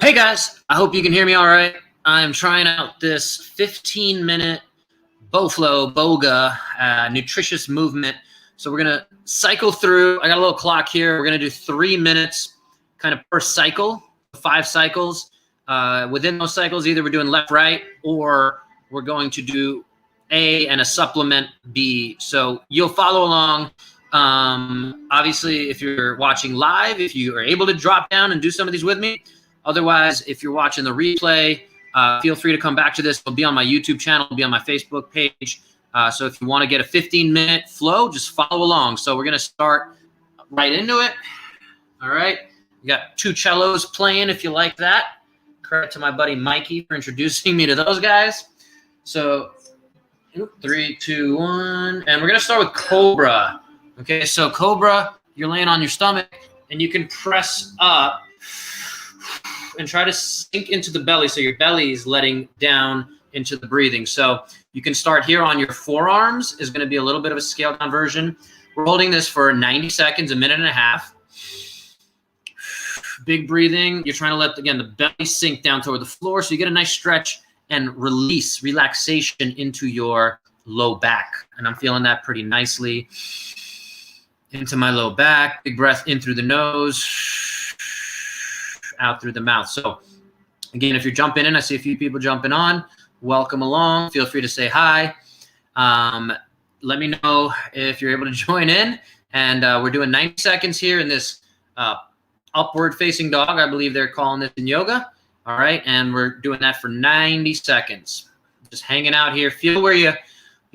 Hey guys, I hope you can hear me all right. I'm trying out this 15-minute BoFlow, Boga, nutritious movement. So we're going to cycle through. I got a little clock here. We're going to do 3 minutes kind of per cycle, 5 cycles. Within those cycles, either we're doing left, right, or we're going to do A and a supplement B. So you'll follow along. Obviously, if you're watching live, if you are able to drop down and do some of these with me. Otherwise, if you're watching the replay, feel free to come back to this. It'll be on my YouTube channel. It'll be on my Facebook page. So if you want to get a 15-minute flow, just follow along. So we're going to start right into it. All right. We got 2 cellos playing if you like that. Credit to my buddy Mikey for introducing me to those guys. So 3, 2, 1. And we're going to start with Cobra. Okay, so Cobra, you're laying on your stomach, and you can press up and try to sink into the belly, so your belly is letting down into the breathing. So you can start here on your forearms, is going to be a little bit of a scaled down version. We're holding this for 90 seconds, a minute and a half. Big breathing. You're trying to let, again, the belly sink down toward the floor, so you get a nice stretch and release, relaxation into your low back. And I'm feeling that pretty nicely into my low back. Big breath in through the nose, out through the mouth. So again, if you're jumping in, I see a few people jumping on. Welcome along. Feel free to say hi. Let me know if you're able to join in. And we're doing 90 seconds here in this upward facing dog. I believe they're calling this in yoga. All right. And we're doing that for 90 seconds. Just hanging out here. Feel where you're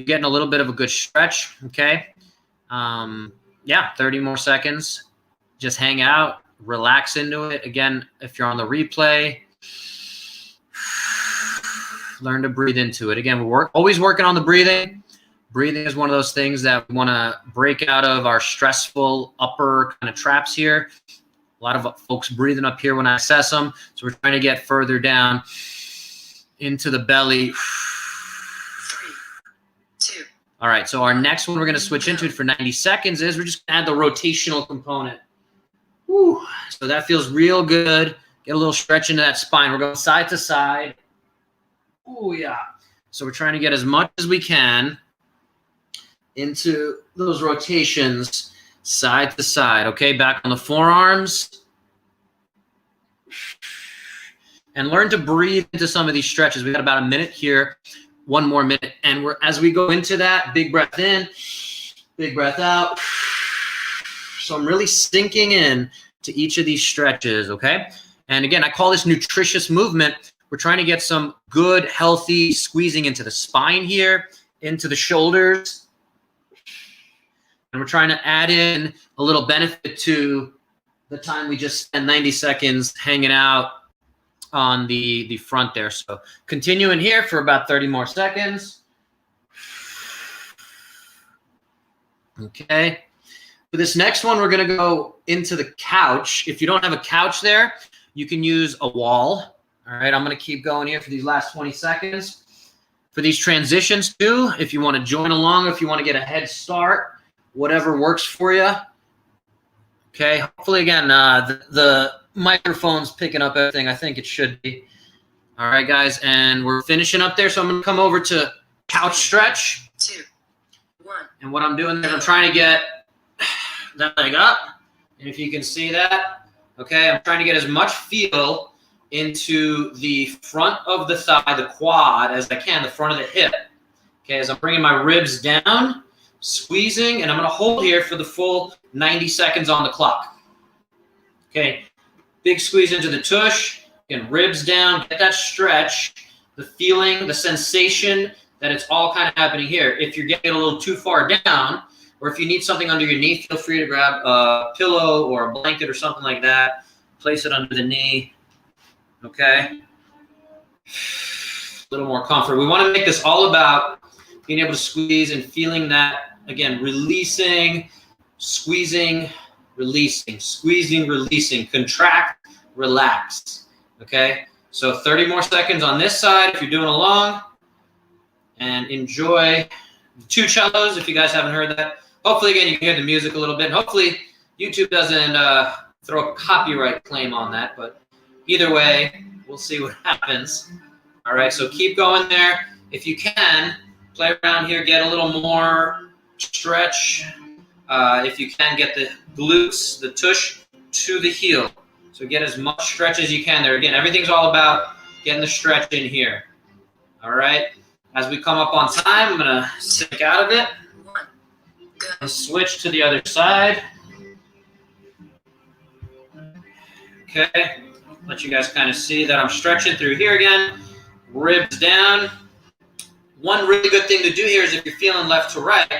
getting a little bit of a good stretch. Okay. Yeah, 30 more seconds. Just hang out. Relax into it. Again, if you're on the replay, learn to breathe into it. Again, we're always working on the breathing. Breathing is one of those things that we want to break out of our stressful upper kind of traps here. A lot of folks breathing up here when I assess them. So we're trying to get further down into the belly. 3, 2. All right, so our next one we're going to switch into for 90 seconds is we're just going to add the rotational component. Woo. So that feels real good. Get a little stretch into that spine. We're going side to side. Oh, yeah. So we're trying to get as much as we can into those rotations side to side. Okay, back on the forearms. And learn to breathe into some of these stretches. We got about a minute here. 1 more minute. And as we go into that, big breath in, big breath out. So I'm really sinking in to each of these stretches, okay? And again, I call this nutritious movement. We're trying to get some good, healthy squeezing into the spine here, into the shoulders. And we're trying to add in a little benefit to the time we just spent 90 seconds hanging out on the front there. So continuing here for about 30 more seconds. Okay. For this next one, we're going to go into the couch. If you don't have a couch there, you can use a wall. All right, I'm going to keep going here for these last 20 seconds. For these transitions too, if you want to join along, if you want to get a head start, whatever works for you. Okay, hopefully, again, the microphone's picking up everything. I think it should be. All right, guys, and we're finishing up there. So I'm going to come over to couch stretch. 2, 1. And what I'm doing there, I'm trying to get that leg up. And if you can see that, okay, I'm trying to get as much feel into the front of the thigh, the quad, as I can, the front of the hip. Okay, as I'm bringing my ribs down, squeezing, and I'm going to hold here for the full 90 seconds on the clock. Okay, big squeeze into the tush, again, ribs down, get that stretch, the feeling, the sensation that it's all kind of happening here. If you're getting a little too far down, or if you need something under your knee, feel free to grab a pillow or a blanket or something like that. Place it under the knee. Okay? A little more comfort. We want to make this all about being able to squeeze and feeling that, again, releasing, squeezing, releasing, squeezing, releasing, contract, relax. Okay? So 30 more seconds on this side if you're doing along. And enjoy the 2 cellos if you guys haven't heard that. Hopefully, again, you can hear the music a little bit. Hopefully, YouTube doesn't throw a copyright claim on that, but either way, we'll see what happens. All right, so keep going there. If you can, play around here, get a little more stretch. If you can, get the glutes, the tush to the heel. So get as much stretch as you can there. Again, everything's all about getting the stretch in here. All right, as we come up on time, I'm gonna stick out of it and switch to the other side. Okay, let you guys kind of see that I'm stretching through here again. Ribs down. One really good thing to do here is if you're feeling left to right,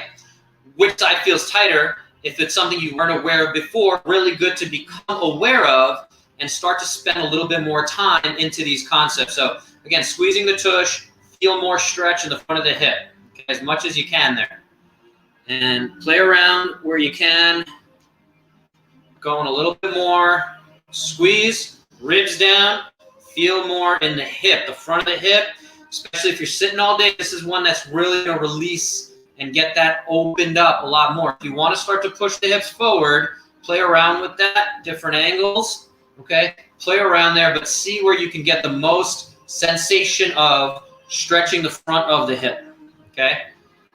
which side feels tighter, if it's something you weren't aware of before, really good to become aware of and start to spend a little bit more time into these concepts. So again, squeezing the tush, feel more stretch in the front of the hip, okay, as much as you can there. And play around where you can, going a little bit more, squeeze, ribs down, feel more in the hip, the front of the hip, especially if you're sitting all day. This is one that's really going to release and get that opened up a lot more. If you want to start to push the hips forward, play around with that, different angles, okay? Play around there, but see where you can get the most sensation of stretching the front of the hip, okay?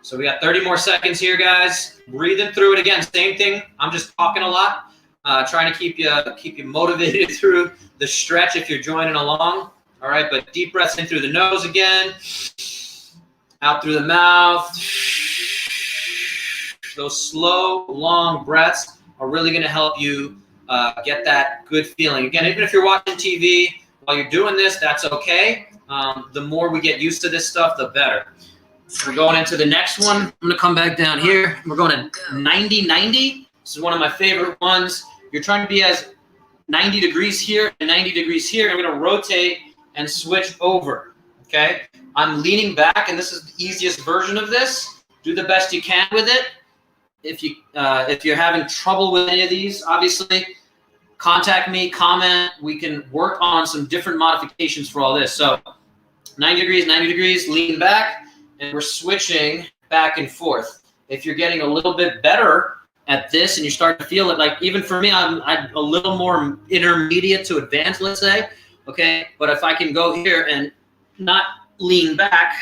So we got 30 more seconds here, guys. Breathing through it again, same thing. I'm just talking a lot, trying to keep you motivated through the stretch if you're joining along. All right, but deep breaths in through the nose again, out through the mouth. Those slow, long breaths are really going to help you get that good feeling. Again, even if you're watching TV while you're doing this, that's okay. The more we get used to this stuff, the better. We're going into the next one. I'm going to come back down here. We're going to 90-90. This is one of my favorite ones. You're trying to be as 90 degrees here and 90 degrees here. I'm going to rotate and switch over, okay? I'm leaning back, and this is the easiest version of this. Do the best you can with it. If you're having trouble with any of these, obviously, contact me, comment. We can work on some different modifications for all this. So 90 degrees, lean back, and we're switching back and forth. If you're getting a little bit better at this and you start to feel it, like even for me, I'm a little more intermediate to advanced, let's say, okay? But if I can go here and not lean back,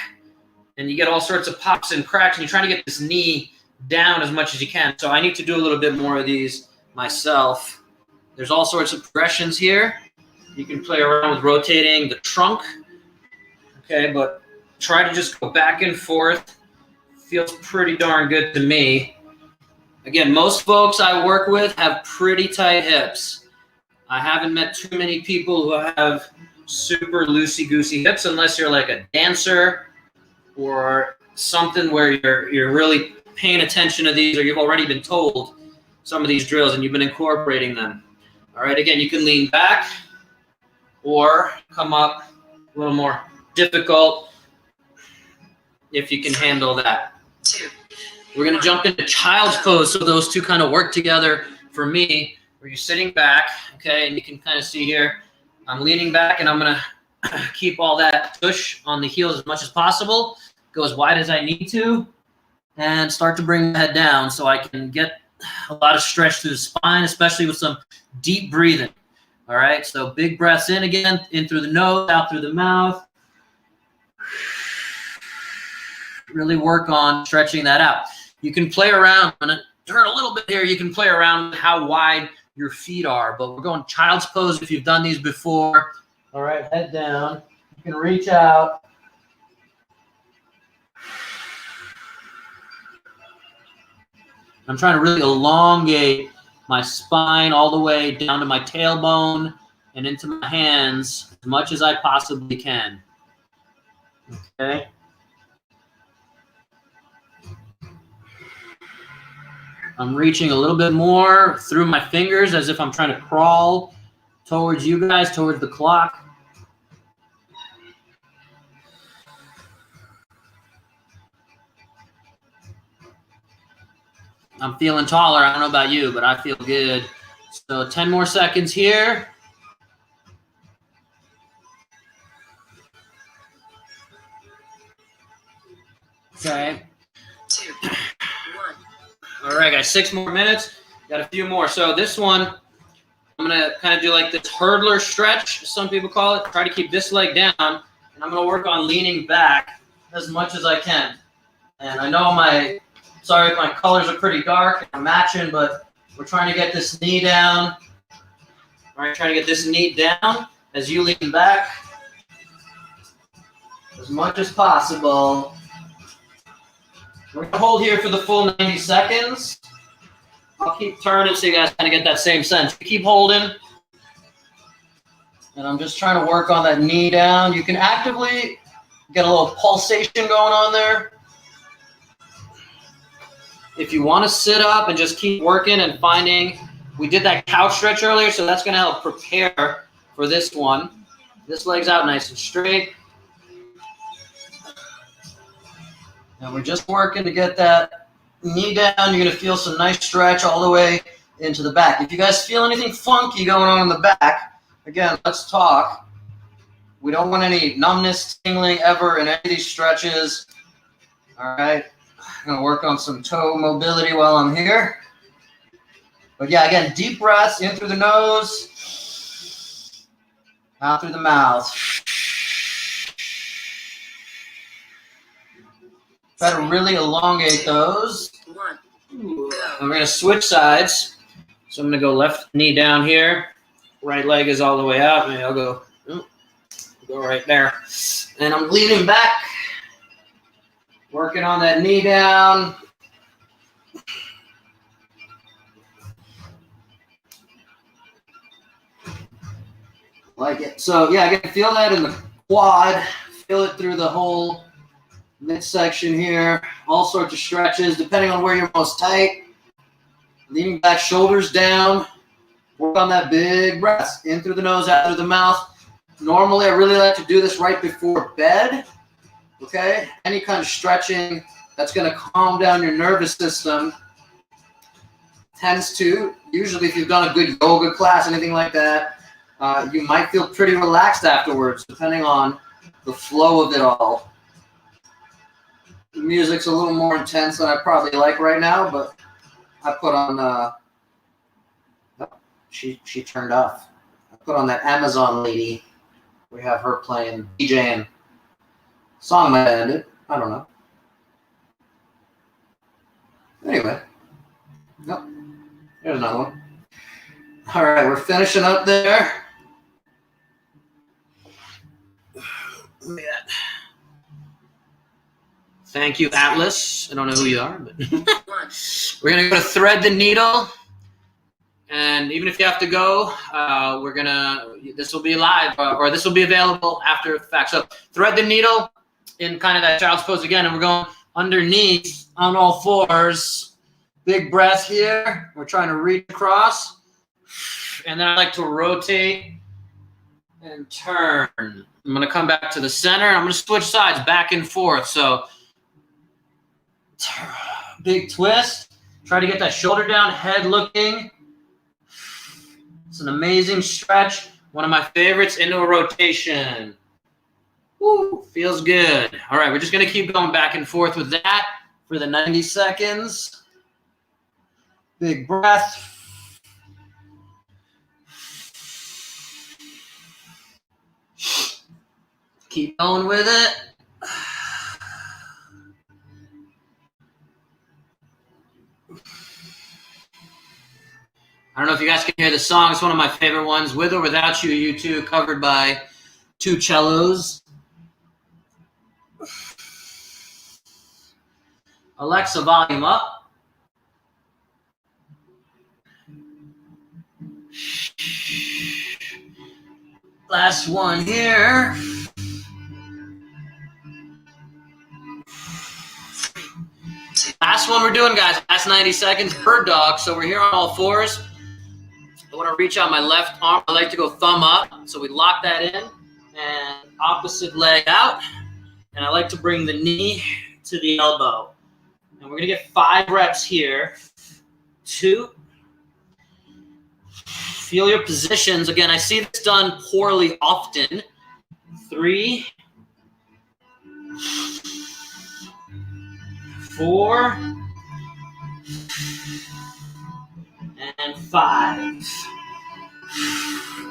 and you get all sorts of pops and cracks, and you're trying to get this knee down as much as you can. So I need to do a little bit more of these myself. There's all sorts of progressions here. You can play around with rotating the trunk, okay? But try to just go back and forth. Feels pretty darn good to me. Again, most folks I work with have pretty tight hips. I haven't met too many people who have super loosey-goosey hips unless you're like a dancer or something where you're really paying attention to these, or you've already been told some of these drills and you've been incorporating them. All right, again, you can lean back or come up a little more difficult if you can handle that. We're going to jump into child's pose, so those two kind of work together for me, where you're sitting back, okay, and you can kind of see here, I'm leaning back, and I'm going to keep all that push on the heels as much as possible, go as wide as I need to, and start to bring the head down so I can get a lot of stretch through the spine, especially with some deep breathing. All right, so big breaths in again, in through the nose, out through the mouth. Really work on stretching that out. You can play around. I'm going to turn a little bit here. You can play around with how wide your feet are, but we're going child's pose if you've done these before. All right, head down. You can reach out. I'm trying to really elongate my spine all the way down to my tailbone and into my hands as much as I possibly can. Okay. I'm reaching a little bit more through my fingers as if I'm trying to crawl towards you guys, towards the clock. I'm feeling taller. I don't know about you, but I feel good. So 10 more seconds here. Okay. 2, 1. All right, guys, 6 more minutes. Got a few more. So this one, I'm going to kind of do like this hurdler stretch, some people call it. Try to keep this leg down, and I'm going to work on leaning back as much as I can. And I know my colors are pretty dark and matching, but we're trying to get this knee down. All right, trying to get this knee down as you lean back as much as possible. We're going to hold here for the full 90 seconds. I'll keep turning so you guys kind of get that same sense. Keep holding. And I'm just trying to work on that knee down. You can actively get a little pulsation going on there. If you want to sit up and just keep working and finding, we did that couch stretch earlier, so that's going to help prepare for this one. This leg's out nice and straight. And we're just working to get that knee down. You're going to feel some nice stretch all the way into the back. If you guys feel anything funky going on in the back, again, let's talk. We don't want any numbness, tingling ever in any of these stretches. All right. I'm going to work on some toe mobility while I'm here. But yeah, again, deep breaths in through the nose, out through the mouth. Try to really elongate those. We're going to switch sides. So I'm going to go left knee down here. Right leg is all the way out. Maybe I'll go right there. And I'm leaning back, working on that knee down. Like it. So yeah, I can feel that in the quad. Feel it through the whole midsection here. All sorts of stretches, depending on where you're most tight. Leaning back, shoulders down. Work on that big breath. In through the nose, out through the mouth. Normally, I really like to do this right before bed. Okay? Any kind of stretching that's going to calm down your nervous system tends to, usually if you've done a good yoga class, anything like that, you might feel pretty relaxed afterwards, depending on the flow of it all. The music's a little more intense than I probably like right now, but I put on, she turned off. I put on that Amazon lady. We have her playing, DJing. Song might end it. I don't know. Anyway. Yep. There's another one. All right, we're finishing up there. Yeah. Thank you, Atlas. I don't know who you are, but we're going to go to thread the needle. And even if you have to go, this will be live, or this will be available after the fact. So thread the needle in kind of that child's pose again, and we're going underneath on all fours. Big breath here. We're trying to reach across. And then I like to rotate and turn. I'm going to come back to the center. I'm going to switch sides back and forth. So big twist. Try to get that shoulder down, head looking. It's an amazing stretch. One of my favorites into a rotation. Woo, feels good. All right, we're just going to keep going back and forth with that for the 90 seconds. Big breath. Keep going with it. I don't know if you guys can hear the song. It's one of my favorite ones, With or Without You, U2, covered by two cellos. Alexa, volume up. Last one here. Last one we're doing, guys. Last 90 seconds. Bird dog. So we're here on all fours. I want to reach out my left arm. I like to go thumb up. So we lock that in. And opposite leg out. And I like to bring the knee to the elbow. And we're going to get 5 reps here. 2. Feel your positions. Again, I see this done poorly often. 3. 4. And 5.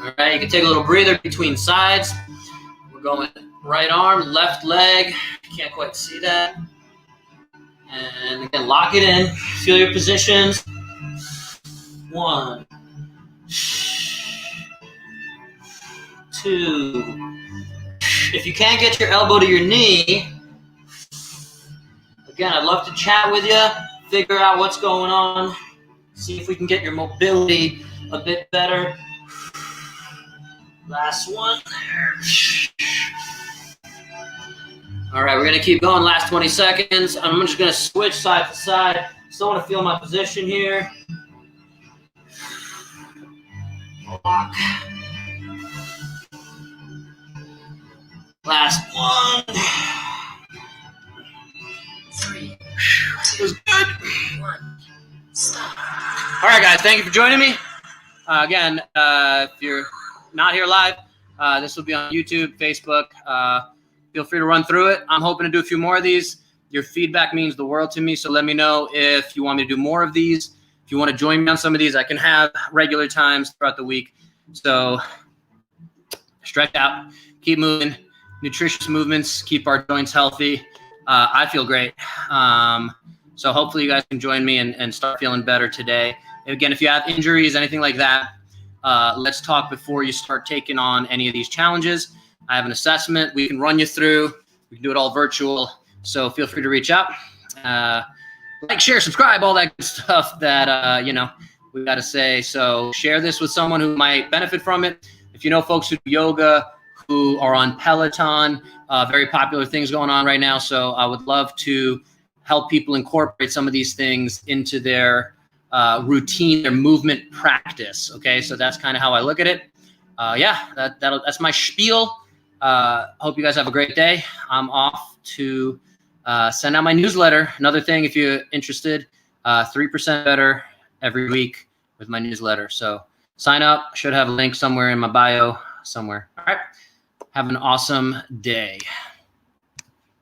All right, you can take a little breather between sides. We're going right arm, left leg. Can't quite see that. And again, lock it in. Feel your positions. 1, 2. If you can't get your elbow to your knee, again, I'd love to chat with you, figure out what's going on, see if we can get your mobility a bit better. Last one. All right, we're going to keep going. Last 20 seconds. I'm just going to switch side to side. Still want to feel my position here. Lock. Last one. 3, It was good. 1. Stop. All right, guys, thank you for joining me. Again, if you're not here live, this will be on YouTube, Facebook. Feel free to run through it. I'm hoping to do a few more of these. Your feedback means the world to me, so let me know if you want me to do more of these. If you want to join me on some of these, I can have regular times throughout the week. So stretch out, keep moving, nutritious movements, keep our joints healthy. I feel great. So hopefully you guys can join me and start feeling better today. Again, if you have injuries, anything like that, let's talk before you start taking on any of these challenges. I have an assessment we can run you through. We can do it all virtual. So feel free to reach out. Like, share, subscribe, all that good stuff that, we got to say. So share this with someone who might benefit from it. If you know folks who do yoga, who are on Peloton, very popular things going on right now. So I would love to help people incorporate some of these things into their routine, their movement practice. Okay, so that's kind of how I look at it. That's my spiel. Hope you guys have a great day. I'm off to send out my newsletter. Another thing, if you're interested, 3% better every week with my newsletter. So sign up. Should have a link somewhere in my bio somewhere. All right. Have an awesome day.